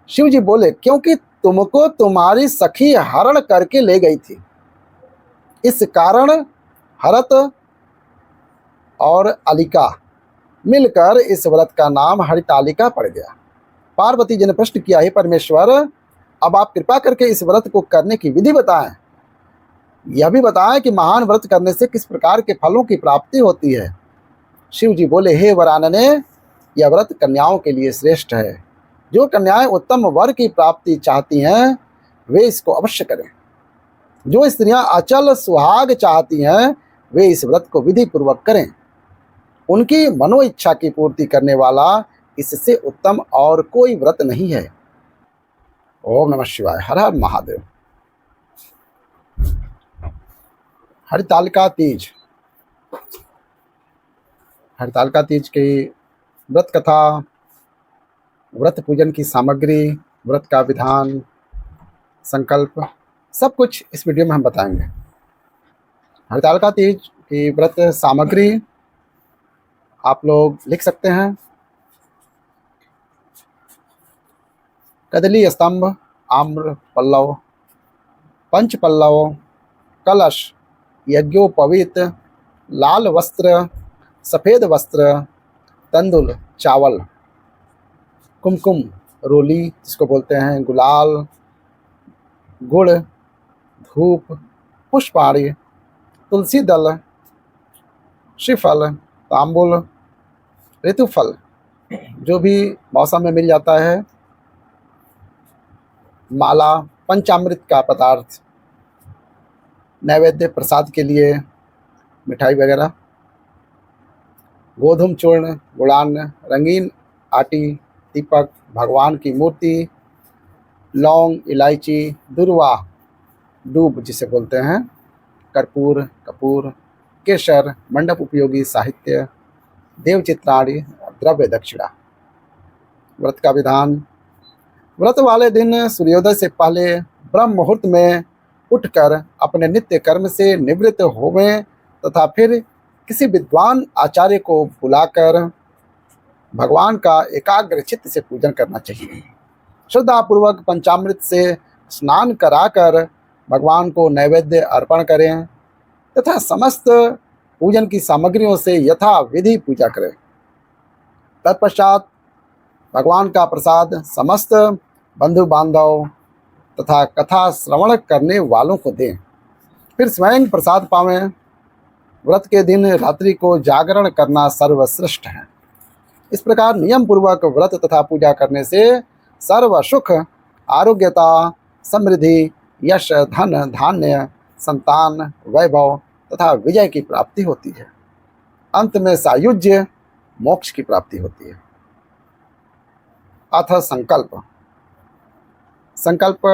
शिव जी बोले, क्योंकि तुमको तुम्हारी सखी हरण करके ले गई थी, इस कारण हरत और अलिका मिलकर इस व्रत का नाम हरितालिका पड़ गया। पार्वती जी ने प्रश्न किया, हे परमेश्वर, अब आप कृपा करके इस व्रत को करने की विधि बताएं। यह भी बताएं कि महान व्रत करने से किस प्रकार के फलों की प्राप्ति होती है। शिव जी बोले, हे वरानने, यह व्रत कन्याओं के लिए श्रेष्ठ है। जो कन्याएं उत्तम वर की प्राप्ति चाहती हैं वे इसको अवश्य करें। जो स्त्रियां अचल सुहाग चाहती हैं वे इस व्रत को विधि पूर्वक करें। उनकी मनो इच्छा की पूर्ति करने वाला इससे उत्तम और कोई व्रत नहीं है। ओम नमः शिवाय। हर हर महादेव। हरितालिका तीज। हरितालिका तीज की व्रत कथा, व्रत पूजन की सामग्री, व्रत का विधान, संकल्प, सब कुछ इस वीडियो में हम बताएंगे। हरितालिका तीज की व्रत सामग्री आप लोग लिख सकते हैं। कदली स्तंभ, आम्र पल्लव, पंच पल्लव, कलश, यज्ञोपवीत, लाल वस्त्र, सफ़ेद वस्त्र, तंदुल, चावल, कुमकुम, रोली जिसको बोलते हैं, गुलाल, गुड़, धूप, पुष्पाणि, तुलसी दल, श्रीफल, तांबुल, ऋतुफल, जो भी मौसम में मिल जाता है, माला, पंचामृत का पदार्थ, नैवेद्य प्रसाद के लिए मिठाई वगैरह, गोधूम चूर्ण, गुड़ान्न, रंगीन आटी, दीपक, भगवान की मूर्ति, लौंग, इलायची, दुर्वा, दूब जिसे बोलते हैं, कर्पूर, कपूर, केसर, मंडप उपयोगी साहित्य, देवचित्राणि, द्रव्य दक्षिणा। व्रत का विधान। व्रत वाले दिन सूर्योदय से पहले ब्रह्म मुहूर्त में उठकर अपने नित्य कर्म से निवृत्त होवें तथा फिर किसी विद्वान आचार्य को बुलाकर भगवान का एकाग्र चित्त से पूजन करना चाहिए। श्रद्धापूर्वक पंचामृत से स्नान कराकर भगवान को नैवेद्य अर्पण करें तथा समस्त पूजन की सामग्रियों से यथा विधि पूजा करें। तत्पश्चात भगवान का प्रसाद समस्त बंधु बांधव तथा कथा श्रवण करने वालों को दें, फिर स्वयं प्रसाद पावें। व्रत के दिन रात्रि को जागरण करना सर्वश्रेष्ठ है। इस प्रकार नियम पूर्वक व्रत तथा पूजा करने से सर्व सुख, आरोग्यता, समृद्धि, यश, धन, धान्य, संतान, वैभव तथा विजय की प्राप्ति होती है। अंत में सायुज्य, मोक्ष की प्राप्ति होती है। अथ संकल्प। संकल्प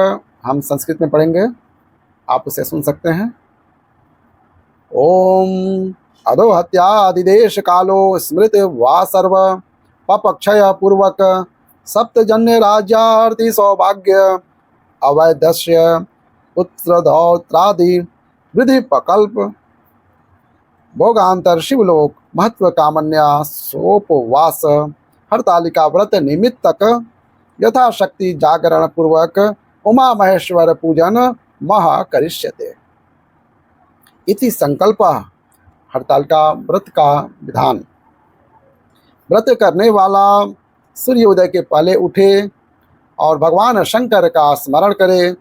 हम संस्कृत में पढ़ेंगे, आप उसे सुन सकते हैं। ओम अधोहत्यादिदेश कालो स्मृत वा सर्व पपक्षय पूर्वक सप्तजन्य राज्यार्थी सौभाग्य अवैधस्य पुत्रदौत्रादि वृद्धि प्रकल्प भोगांतर शिवलोक महत्व कामन्या सोपवास हरतालिका व्रत निमित्तक यथाशक्ति जागरण पूर्वक उमा महेश्वर पूजन महा करिष्यते। इति संकल्प। हरतालिका व्रत का विधान। व्रत करने वाला सूर्योदय के पहले उठे और भगवान शंकर का स्मरण करे,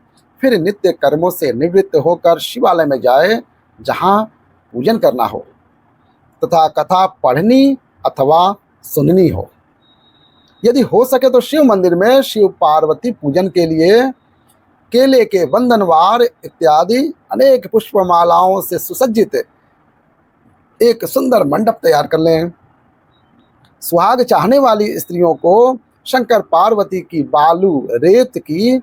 फिर नित्य कर्मों से निवृत्त होकर शिवालय में जाए जहाँ पूजन करना हो तथा कथा पढ़नी अथवा सुननी हो। यदि हो सके तो शिव मंदिर में शिव पार्वती पूजन के लिए केले के बंधनवार इत्यादि अनेक पुष्पमालाओं से सुसज्जित एक सुंदर मंडप तैयार कर लें। सुहाग चाहने वाली स्त्रियों को शंकर पार्वती की बालू रेत की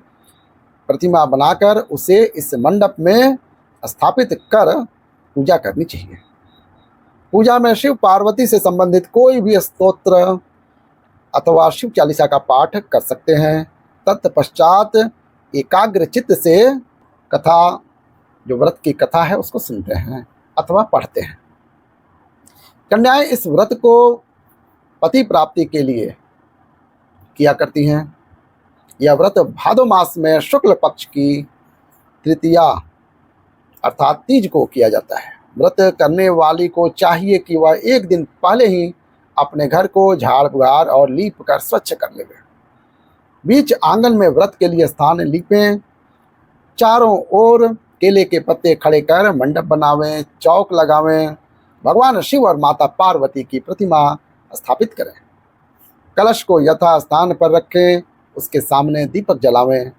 प्रतिमा बनाकर उसे इस मंडप में स्थापित कर पूजा करनी चाहिए। पूजा में शिव पार्वती से संबंधित कोई भी स्तोत्र अथवा शिव चालीसा का पाठ कर सकते हैं। तत्पश्चात एकाग्र चित्त से कथा, जो व्रत की कथा है, उसको सुनते हैं अथवा पढ़ते हैं। कन्याएं इस व्रत को पति प्राप्ति के लिए किया करती हैं। यह व्रत भादो मास में शुक्ल पक्ष की तृतीया अर्थात तीज को किया जाता है। व्रत करने वाली को चाहिए कि वह एक दिन पहले ही अपने घर को झाड़ बुहार और लीप कर स्वच्छ कर लेवे। बीच आंगन में व्रत के लिए स्थान लीपें, चारों ओर केले के पत्ते खड़े कर मंडप बनावें, चौक लगावें, भगवान शिव और माता पार्वती की प्रतिमा स्थापित करें, कलश को यथा स्थान पर रखें, उसके सामने दीपक जलावें,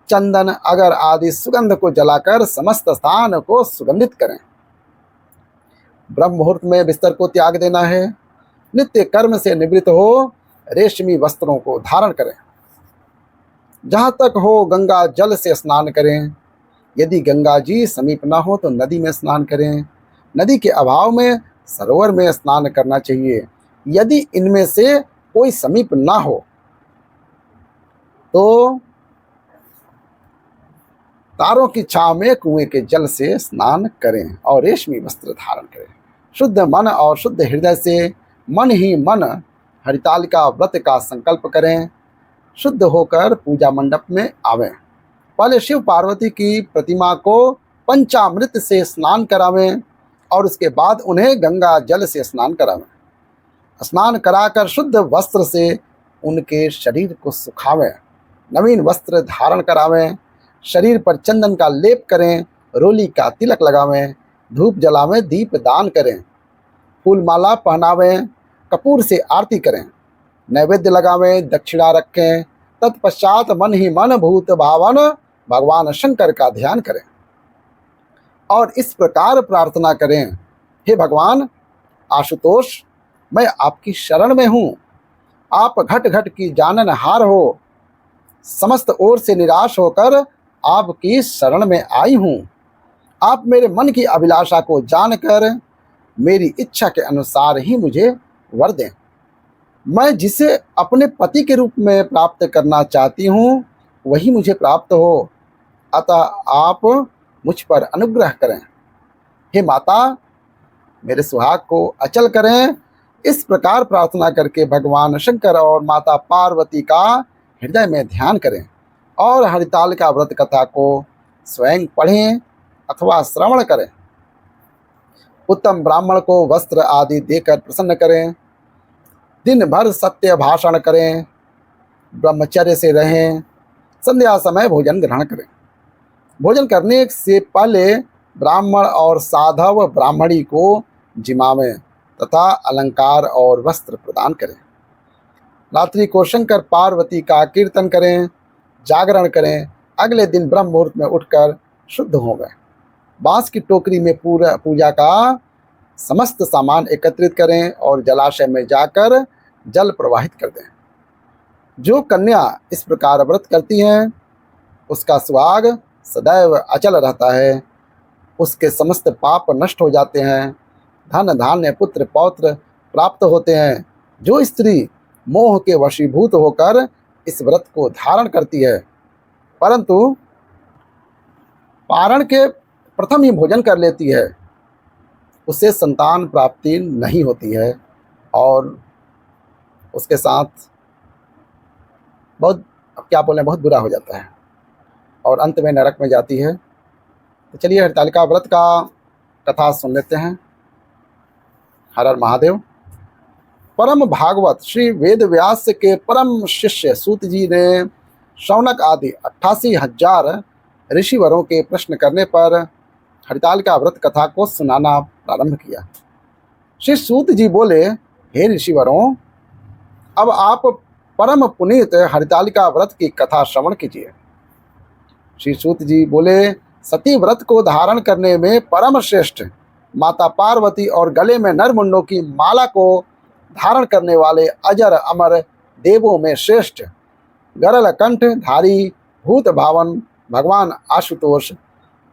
चंदन अगर आदि सुगंध को जलाकर समस्त स्थान को सुगंधित करें। ब्रह्म मुहूर्त में बिस्तर को त्याग देना है। नित्य कर्म से निवृत्त हो रेशमी वस्त्रों को धारण करें। जहाँ तक हो गंगा जल से स्नान करें। यदि गंगा जी समीप न हो तो नदी में स्नान करें। नदी के अभाव में सरोवर में स्नान करना चाहिए। यदि इनमें से कोई समीप ना हो तो तारों की छांव में कुएं के जल से स्नान करें और रेशमी वस्त्र धारण करें। शुद्ध मन और शुद्ध हृदय से मन ही मन हरितालिका व्रत का संकल्प करें। शुद्ध होकर पूजा मंडप में आवें। पहले शिव पार्वती की प्रतिमा को पंचामृत से स्नान करावें और उसके बाद उन्हें गंगा जल से स्नान करावें। स्नान कराकर शुद्ध वस्त्र से उनके शरीर को सुखावें। नवीन वस्त्र धारण करावें। शरीर पर चंदन का लेप करें, रोली का तिलक लगावें, धूप जलावें, दीप दान करें, फूल माला पहनावें, कपूर से आरती करें, नैवेद्य लगावें, दक्षिणा रखें। तत्पश्चात मन ही मन भूत भावन भगवान शंकर का ध्यान करें और इस प्रकार प्रार्थना करें, हे भगवान आशुतोष, मैं आपकी शरण में हूँ। आप घट घट की जाननहार हो। समस्त ओर से निराश होकर आपकी शरण में आई हूँ। आप मेरे मन की अभिलाषा को जानकर मेरी इच्छा के अनुसार ही मुझे वर दें। मैं जिसे अपने पति के रूप में प्राप्त करना चाहती हूँ वही मुझे प्राप्त हो, अतः आप मुझ पर अनुग्रह करें। हे माता, मेरे सुहाग को अचल करें। इस प्रकार प्रार्थना करके भगवान शंकर और माता पार्वती का हृदय में ध्यान करें और हरितालिका व्रत कथा को स्वयं पढ़ें अथवा श्रवण करें। उत्तम ब्राह्मण को वस्त्र आदि देकर प्रसन्न करें। दिन भर सत्य भाषण करें। ब्रह्मचर्य से रहें। संध्या समय भोजन ग्रहण करें। भोजन करने से पहले ब्राह्मण और साधव ब्राह्मणी को जिमावें तथा अलंकार और वस्त्र प्रदान करें। रात्रि को शंकर पार्वती का कीर्तन करें, जागरण करें। अगले दिन ब्रह्म मुहूर्त में उठकर शुद्ध हो गए। बांस की टोकरी में पूजा का समस्त सामान एकत्रित करें और जलाशय में जाकर जल प्रवाहित कर दें। जो कन्या इस प्रकार व्रत करती हैं उसका सुहाग सदैव अचल रहता है। उसके समस्त पाप नष्ट हो जाते हैं। धन धान्य पुत्र पौत्र प्राप्त होते हैं। जो स्त्री मोह के वशीभूत होकर इस व्रत को धारण करती है परंतु पारण के प्रथम ही भोजन कर लेती है, उससे संतान प्राप्ति नहीं होती है और उसके साथ बहुत, अब क्या बोलें, बहुत बुरा हो जाता है और अंत में नरक में जाती है। तो चलिए हरितालिका व्रत का कथा सुन लेते हैं। हर हर महादेव। परम भागवत श्री वेद व्यास के परम शिष्य सूत जी ने शौनक आदि 88,000 ऋषिवरों के प्रश्न करने पर हरितालिका व्रत कथा को सुनाना प्रारंभ किया। श्री सूत जी बोले, हे ऋषिवरों, अब आप परम पुनीत हरितालिका व्रत की कथा श्रवण कीजिए। श्री सूत जी बोले, सती व्रत को धारण करने में परम श्रेष्ठ माता पार्वती और गले में नरमुंडों की माला को धारण करने वाले अजर अमर देवों में श्रेष्ठ गरल कंठ धारी भूत भावन भगवान आशुतोष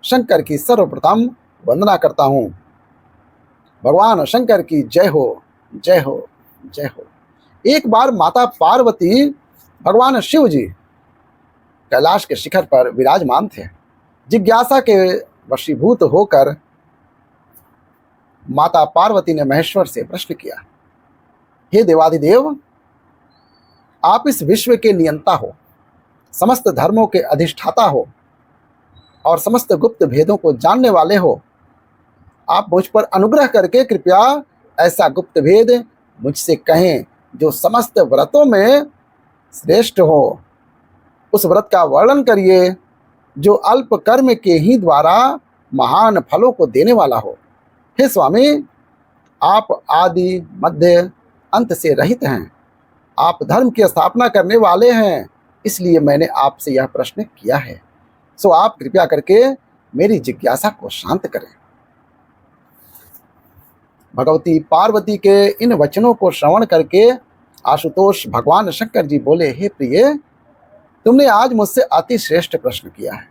शंकर की सर्वप्रथम वंदना करता हूँ। भगवान शंकर की जय हो, जय हो, जय हो। एक बार माता पार्वती भगवान शिव जी कैलाश के शिखर पर विराजमान थे। जिज्ञासा के वशीभूत होकर माता पार्वती ने महेश्वर से प्रश्न किया, हे देवाधिदेव, आप इस विश्व के नियंता हो, समस्त धर्मों के अधिष्ठाता हो और समस्त गुप्त भेदों को जानने वाले हो, आप मुझ पर अनुग्रह करके कृपया ऐसा गुप्त भेद मुझसे कहें जो समस्त व्रतों में श्रेष्ठ हो। उस व्रत का वर्णन करिए जो अल्प कर्म के ही द्वारा महान फलों को देने वाला हो। हे स्वामी, आप आदि मध्य अंत से रहित हैं। आप धर्म की स्थापना करने वाले हैं, इसलिए मैंने आपसे यह प्रश्न किया है। सो आप कृपया करके मेरी जिज्ञासा को शांत करें। भगवती पार्वती के इन वचनों को श्रवण करके आशुतोष भगवान शंकर जी बोले, हे प्रिय, तुमने आज मुझसे अति श्रेष्ठ प्रश्न किया है।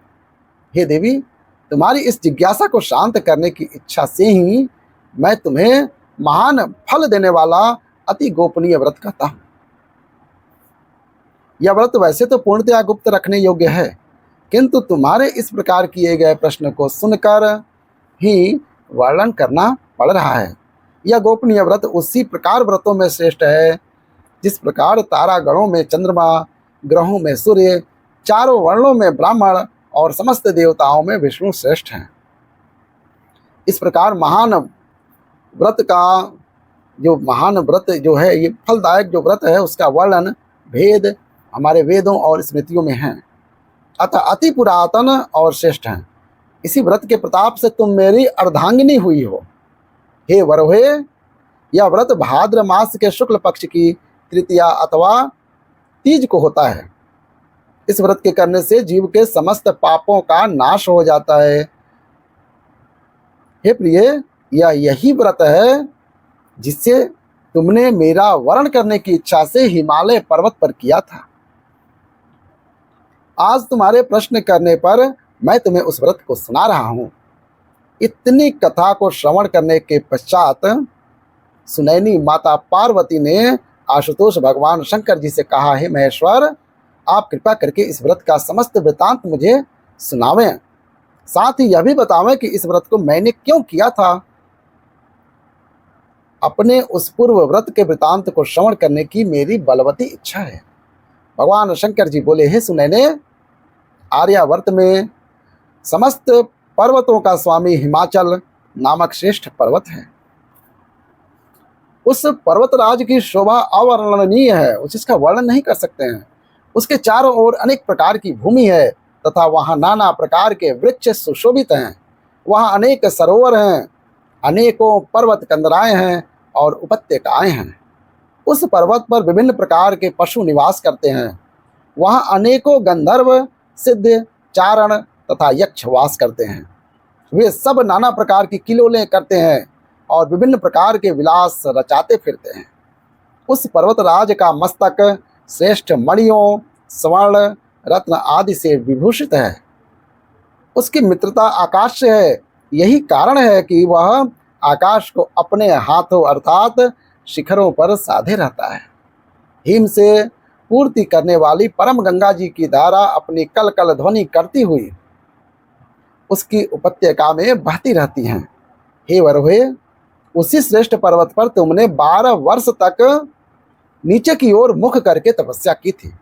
हे देवी, तुम्हारी इस जिज्ञासा को शांत करने की इच्छा से ही मैं तुम्हें महान फल देने वाला अति गोपनीय व्रत कहता हूँ। यह व्रत वैसे तो पूर्णतया गुप्त रखने योग्य है, किंतु तुम्हारे इस प्रकार किए गए प्रश्न को सुनकर ही वर्णन करना पड़ रहा है। यह गोपनीय व्रत उसी प्रकार व्रतों में श्रेष्ठ है जिस प्रकार तारागणों में चंद्रमा, ग्रहों में सूर्य, चारों वर्णों में ब्राह्मण और समस्त देवताओं में विष्णु श्रेष्ठ हैं। इस प्रकार महान व्रत जो है, ये फलदायक जो व्रत है, उसका वर्णन भेद हमारे वेदों और स्मृतियों में है, अतः अति पुरातन और श्रेष्ठ हैं। इसी व्रत के प्रताप से तुम मेरी अर्धांगिनी हुई हो। हे वरोहे, यह व्रत भाद्र मास के शुक्ल पक्ष की तृतीया अथवा तीज को होता है। इस व्रत के करने से जीव के समस्त पापों का नाश हो जाता है। हे प्रिय, यह यही व्रत है जिससे तुमने मेरा वर्ण करने की इच्छा से हिमालय पर्वत पर किया था। आज तुम्हारे प्रश्न करने पर मैं तुम्हें उस व्रत को सुना रहा हूँ। इतनी कथा को श्रवण करने के पश्चात सुनैनी माता पार्वती ने आशुतोष भगवान शंकर जी से कहा, हे महेश्वर, आप कृपा करके इस व्रत का समस्त वृतांत मुझे सुनावें, साथ ही यह भी बतावें कि इस व्रत को मैंने क्यों किया था। अपने उस पूर्व व्रत के वृतांत को श्रवण करने की मेरी बलवती इच्छा है। भगवान शंकर जी बोले, हे सुनैने, आर्यावर्त में समस्त पर्वतों का स्वामी हिमाचल नामक श्रेष्ठ पर्वत है। उस पर्वतराज की शोभा अवर्णनीय है, उसका वर्णन नहीं कर सकते हैं। उसके चारों ओर अनेक प्रकार की भूमि है तथा वहाँ नाना प्रकार के वृक्ष सुशोभित हैं। वहाँ अनेक सरोवर हैं, अनेकों पर्वत कंदराएं हैं और उपत्यकाएं हैं। उस पर्वत पर विभिन्न प्रकार के पशु निवास करते हैं। वहाँ अनेकों गंधर्व, सिद्ध, चारण तथा यक्ष वास करते हैं। वे सब नाना प्रकार की किलोलें करते हैं और विभिन्न प्रकार के विलास रचाते फिरते हैं। उस पर्वतराज का मस्तक श्रेष्ठ मणियों, स्वर्ण, रत्न आदि से विभूषित है। उसकी मित्रता आकाश से है। यही कारण है कि वह आकाश को अपने हाथों अर्थात शिखरों पर साधे रहता है। हिम से पूर्ति करने वाली परम गंगा जी की धारा अपनी कल कल ध्वनि करती हुई उसकी उपत्यका में बहती रहती हैं। हे वरोहे, उसी श्रेष्ठ पर्वत पर तुमने 12 वर्ष तक नीचे की ओर मुख करके तपस्या की थी।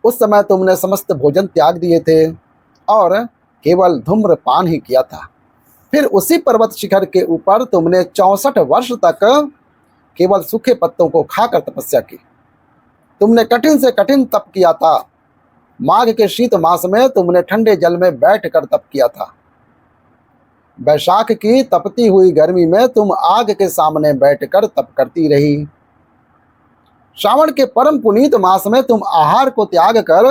उस समय तुमने समस्त भोजन त्याग दिए थे और केवल धूम्रपान ही किया था। फिर उसी पर्वत शिखर के ऊपर तुमने 64 वर्ष तक केवल सूखे पत्तों को खाकर तपस्या की। तुमने कठिन से कठिन तप किया था। माघ के शीत मास में तुमने ठंडे जल में बैठकर तप किया था। वैशाख की तपती हुई गर्मी में तुम आग के सामने बैठकर तप करती रही। श्रावण के परम पुनीत मास में तुम आहार को त्याग कर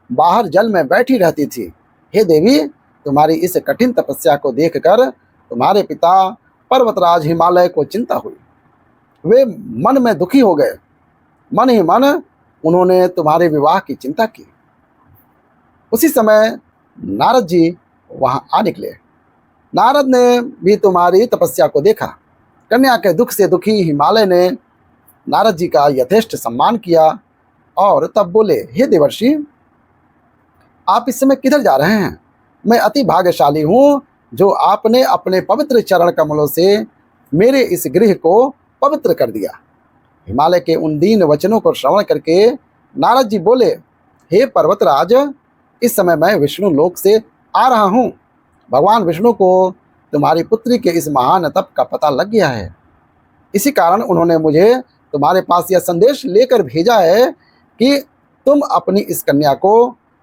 बाहर जल में बैठी रहती थी। हे देवी, तुम्हारी इस कठिन तपस्या को देखकर तुम्हारे पिता पर्वतराज हिमालय को चिंता हुई। वे मन में दुखी हो गए। मन ही मन उन्होंने तुम्हारे विवाह की चिंता की। उसी समय नारद जी वहां आ निकले। नारद ने भी तुम्हारी तपस्या को देखा। कन्या के दुख से दुखी हिमालय ने नारद जी का यथेष्ट सम्मान किया और तब बोले, हे देवर्षि, आप इस समय किधर जा रहे हैं? मैं अति भाग्यशाली हूँ जो आपने अपने पवित्र चरण कमलों से मेरे इस गृह को पवित्र कर दिया। हिमालय के उन दीन वचनों को श्रवण करके नारद जी बोले, हे पर्वतराज, इस समय मैं विष्णु लोक से आ रहा हूँ। भगवान विष्णु को तुम्हारी पुत्री के इस महान तप का पता लग गया है। इसी कारण उन्होंने मुझे तुम्हारे पास यह संदेश लेकर भेजा है कि तुम अपनी इस कन्या को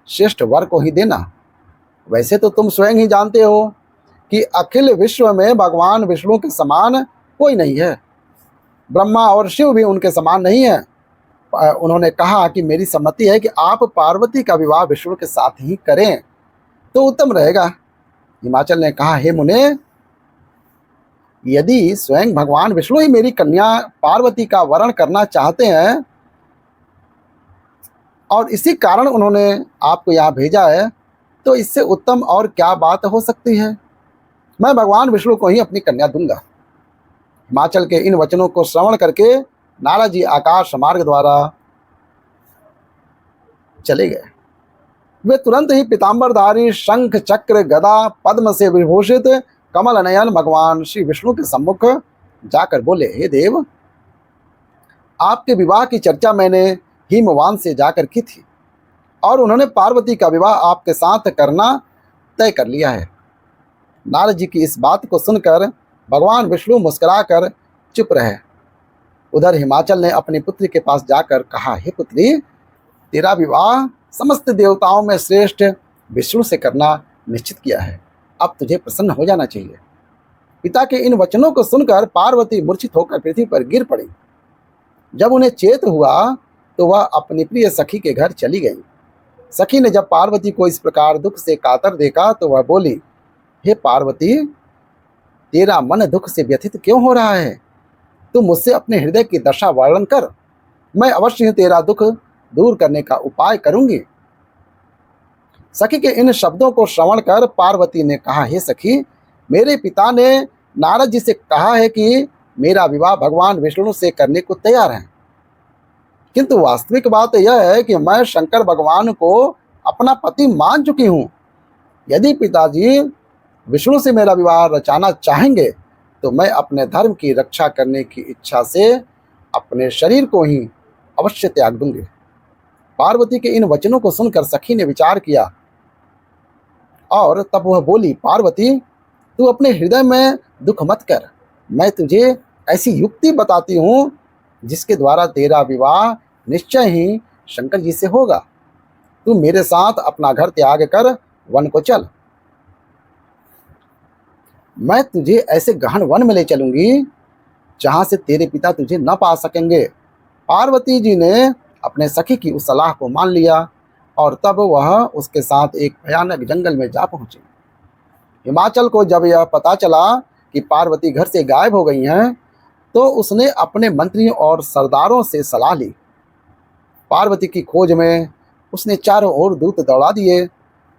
श्रेष्ठ वर को ही देना। वैसे तो तुम स्वयं ही जानते हो कि अखिल विश्व में भगवान विष्णु के समान कोई नहीं है। ब्रह्मा और शिव भी उनके समान नहीं है। उन्होंने कहा कि मेरी सम्मति है कि आप पार्वती का विवाह विष्णु के साथ ही करें तो उत्तम रहेगा। हिमाचल ने कहा, हे मुने, यदि स्वयं भगवान विष्णु ही मेरी कन्या पार्वती का वरण करना चाहते हैं और इसी कारण उन्होंने आपको यहाँ भेजा है, तो इससे उत्तम और क्या बात हो सकती है। मैं भगवान विष्णु को ही अपनी कन्या दूंगा। हिमाचल के इन वचनों को श्रवण करके नारद जी आकाश मार्ग द्वारा चले गए। वे तुरंत ही पीताम्बरधारी, शंख चक्र गदा पद्म से विभूषित कमल नयन भगवान श्री विष्णु के सम्मुख जाकर बोले, हे देव, आपके विवाह की चर्चा मैंने हिमवान से जाकर की थी और उन्होंने पार्वती का विवाह आपके साथ करना तय कर लिया है। नारद जी की इस बात को सुनकर भगवान विष्णु मुस्कुराकर चुप रहे। उधर हिमाचल ने अपनी पुत्री के पास जाकर कहा, हे पुत्री, तेरा विवाह समस्त देवताओं में श्रेष्ठ विष्णु से करना निश्चित किया है। अब तुझे प्रसन्न हो जाना चाहिए। पिता के इन वचनों को सुनकर पार्वती मूर्छित होकर पृथ्वी पर गिर पड़ी। जब उन्हें चेत हुआ तो वह अपनी प्रिय सखी के घर चली गई। सखी ने जब पार्वती को इस प्रकार दुख से कातर देखा तो वह बोली, हे पार्वती, तेरा मन दुख से व्यथित क्यों हो रहा है? तू मुझसे अपने हृदय की दशा वर्णन कर, मैं अवश्य ही तेरा दुख दूर करने का उपाय करूंगी। सखी के इन शब्दों को श्रवण कर पार्वती ने कहा, हे सखी, मेरे पिता ने नारद जी से कहा है कि मेरा विवाह भगवान विष्णु से करने को तैयार है, किंतु वास्तविक बात यह है कि मैं शंकर भगवान को अपना पति मान चुकी हूँ। यदि पिताजी विष्णु से मेरा विवाह रचाना चाहेंगे तो मैं अपने धर्म की रक्षा करने की इच्छा से अपने शरीर को ही अवश्य त्याग दूंगी। पार्वती के इन वचनों को सुनकर सखी ने विचार किया और तब वह बोली, पार्वती, तू अपने हृदय में दुख मत कर। मैं तुझे ऐसी युक्ति बताती हूँ जिसके द्वारा तेरा विवाह निश्चय ही शंकर जी से होगा। तू मेरे साथ अपना घर त्याग कर वन को चल। मैं तुझे ऐसे गहन वन में ले चलूंगी जहां से तेरे पिता तुझे न पा सकेंगे। पार्वती जी ने अपने सखी की उस सलाह को मान लिया और तब वह उसके साथ एक भयानक जंगल में जा पहुंची। हिमाचल को जब यह पता चला कि पार्वती घर से गायब हो गई हैं तो उसने अपने मंत्रियों और सरदारों से सलाह ली। पार्वती की खोज में उसने चारों ओर दूत दौड़ा दिए,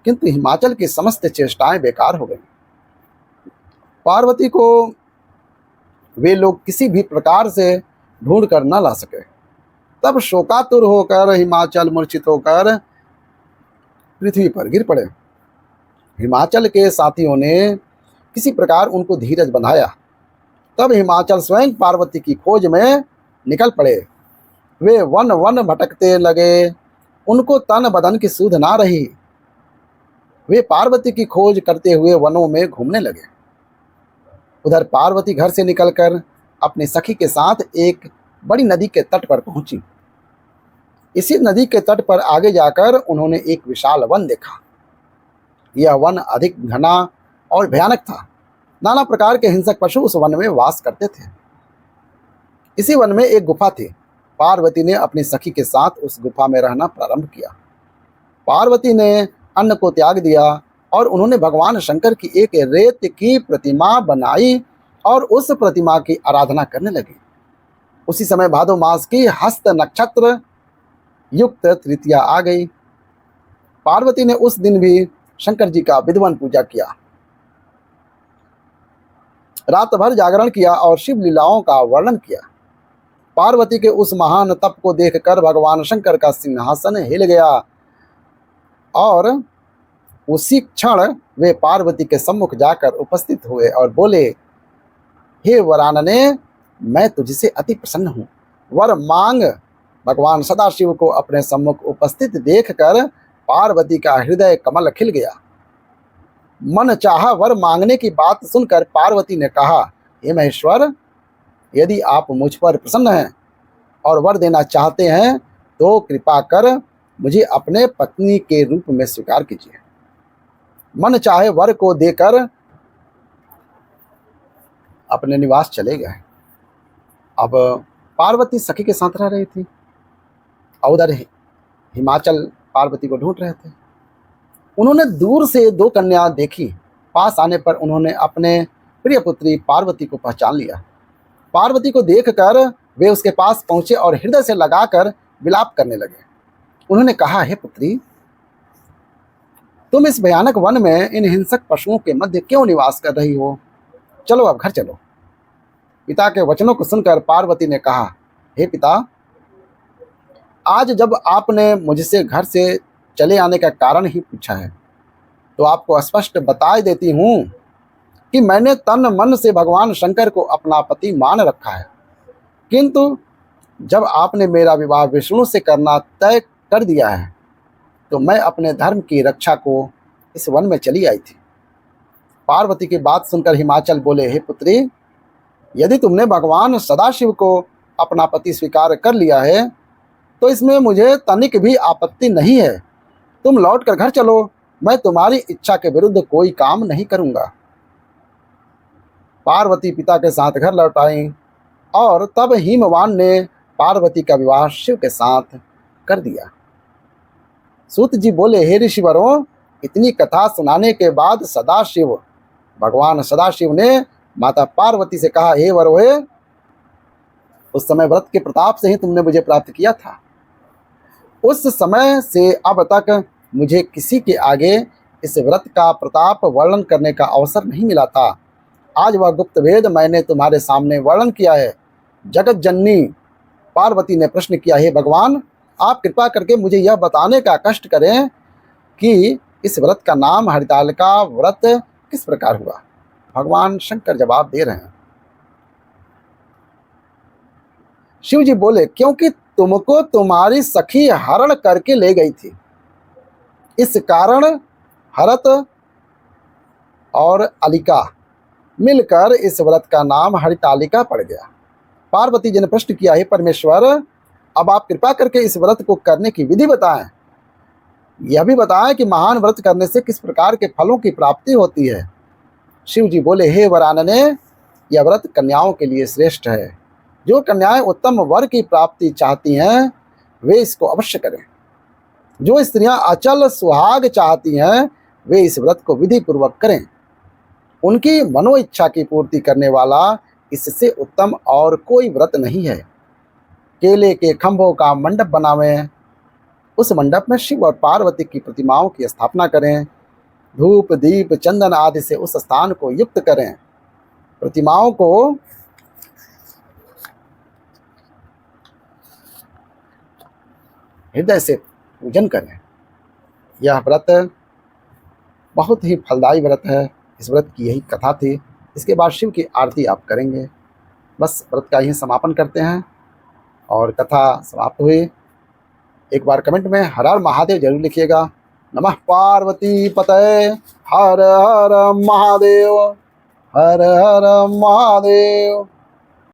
किंतु हिमाचल की समस्त चेष्टाएं बेकार हो गईं। पार्वती को वे लोग किसी भी प्रकार से ढूंढ कर न ला सके। तब शोकातुर होकर हिमाचल मूर्छित होकर पृथ्वी पर गिर पड़े। हिमाचल के साथियों ने किसी प्रकार उनको धीरज बंधाया। तब हिमाचल स्वयं पार्वती की खोज में निकल पड़े। वे वन वन भटकते लगे, उनको तन बदन की सुध ना रही। वे पार्वती की खोज करते हुए वनों में घूमने लगे। उधर पार्वती घर से निकलकर अपनी सखी के साथ एक बड़ी नदी के तट पर पहुंची। इसी नदी के तट पर आगे जाकर उन्होंने एक विशाल वन देखा। यह वन अधिक घना और भयानक था। नाना प्रकार के हिंसक पशु उस वन में वास करते थे। इसी वन में एक गुफा थी। पार्वती ने अपनी सखी के साथ उस गुफा में रहना प्रारंभ किया। पार्वती ने अन्न को त्याग दिया और उन्होंने भगवान शंकर की एक रेत की प्रतिमा बनाई और उस प्रतिमा की आराधना करने लगी। उसी समय भादो मास की हस्त नक्षत्र युक्त तृतीया आ गई। पार्वती ने उस दिन भी शंकर जी का विद्वन पूजा किया, रात भर जागरण किया और शिव लीलाओं का वर्णन किया। पार्वती के उस महान तप को देखकर भगवान शंकर का सिंहासन हिल गया और उसी क्षण वे पार्वती के सम्मुख जाकर उपस्थित हुए और बोले, हे वरानने, मैं तुझसे अति प्रसन्न हूँ। वर मांग, भगवान सदाशिव को अपने सम्मुख उपस्थित देखकर पार्वती का हृदय कमल खिल गया। मन चाहा वर मांगने की बात सुनकर पार्वती ने कहा, हे महेश्वर, यदि आप मुझ पर प्रसन्न हैं और वर देना चाहते हैं तो कृपा कर मुझे अपने पत्नी के रूप में स्वीकार कीजिए। मन चाहे वर को देकर अपने निवास चले गए। अब पार्वती सखी के साथ रह रही थी। उधर हिमाचल पार्वती को ढूंढ रहे थे। उन्होंने दूर से दो कन्या देखी। पास आने पर उन्होंने अपने प्रिय पुत्री पार्वती को पहचान लिया। पार्वती को देखकर वे उसके पास पहुंचे और हृदय से लगाकर विलाप करने लगे। उन्होंने कहा, हे पुत्री, तुम इस भयानक वन में इन हिंसक पशुओं के मध्य क्यों निवास कर रही हो? चलो अब घर चलो। पिता के वचनों को सुनकर पार्वती ने कहा, हे पिता, आज जब आपने मुझसे घर से चले आने का कारण ही पूछा है तो आपको स्पष्ट बता देती हूँ कि मैंने तन मन से भगवान शंकर को अपना पति मान रखा है, किंतु जब आपने मेरा विवाह विष्णु से करना तय कर दिया है तो मैं अपने धर्म की रक्षा को इस वन में चली आई थी। पार्वती की बात सुनकर हिमाचल बोले, हे पुत्री, यदि तुमने भगवान सदाशिव को अपना पति स्वीकार कर लिया है तो इसमें मुझे तनिक भी आपत्ति नहीं है। तुम लौट कर घर चलो, मैं तुम्हारी इच्छा के विरुद्ध कोई काम नहीं करूँगा। पार्वती पिता के साथ घर लौट आई और तब हिमवान ने पार्वती का विवाह शिव के साथ कर दिया। सूत जी बोले, हे ऋषिवरों, इतनी कथा सुनाने के बाद भगवान सदाशिव ने माता पार्वती से कहा, हे वरोहे, उस समय व्रत के प्रताप से ही तुमने मुझे प्राप्त किया था। उस समय से अब तक मुझे किसी के आगे इस व्रत का प्रताप वर्णन करने का अवसर नहीं मिला था। आज वह गुप्त भेद मैंने तुम्हारे सामने वर्णन किया है। जगत जननी पार्वती ने प्रश्न किया, हे भगवान, आप कृपा करके मुझे यह बताने का कष्ट करें कि इस व्रत का नाम हरितालिका व्रत किस प्रकार हुआ। भगवान शंकर जवाब दे रहे हैं। शिव जी बोले, क्योंकि तुमको तुम्हारी सखी हरण करके ले गई थी, इस कारण हरत और अलिका मिलकर इस व्रत का नाम हरितालिका पड़ गया। पार्वती जी ने प्रश्न किया, हे परमेश्वर, अब आप कृपा करके इस व्रत को करने की विधि बताएं। यह भी बताएं कि महान व्रत करने से किस प्रकार के फलों की प्राप्ति होती है। शिव जी बोले, हे वरानने, यह व्रत कन्याओं के लिए श्रेष्ठ है। जो कन्याएं उत्तम वर की प्राप्ति चाहती हैं वे इसको अवश्य करें। जो स्त्रियां अचल सुहाग चाहती हैं वे इस व्रत को विधि पूर्वक करें। उनकी मनो इच्छा की पूर्ति करने वाला इससे उत्तम और कोई व्रत नहीं है। केले के खंभों का मंडप बनावें, उस मंडप में शिव और पार्वती की प्रतिमाओं की स्थापना करें। धूप दीप चंदन आदि से उस स्थान को युक्त करें। प्रतिमाओं को हृदय से पूजन करें। यह व्रत बहुत ही फलदायी व्रत है। इस व्रत की यही कथा थी। इसके बाद शिव की आरती आप करेंगे। बस व्रत का यही समापन करते हैं और कथा समाप्त हुई। एक बार कमेंट में हर हर महादेव जरूर लिखिएगा। नमः पार्वती पतये हर हर महादेव, हर हर महादेव।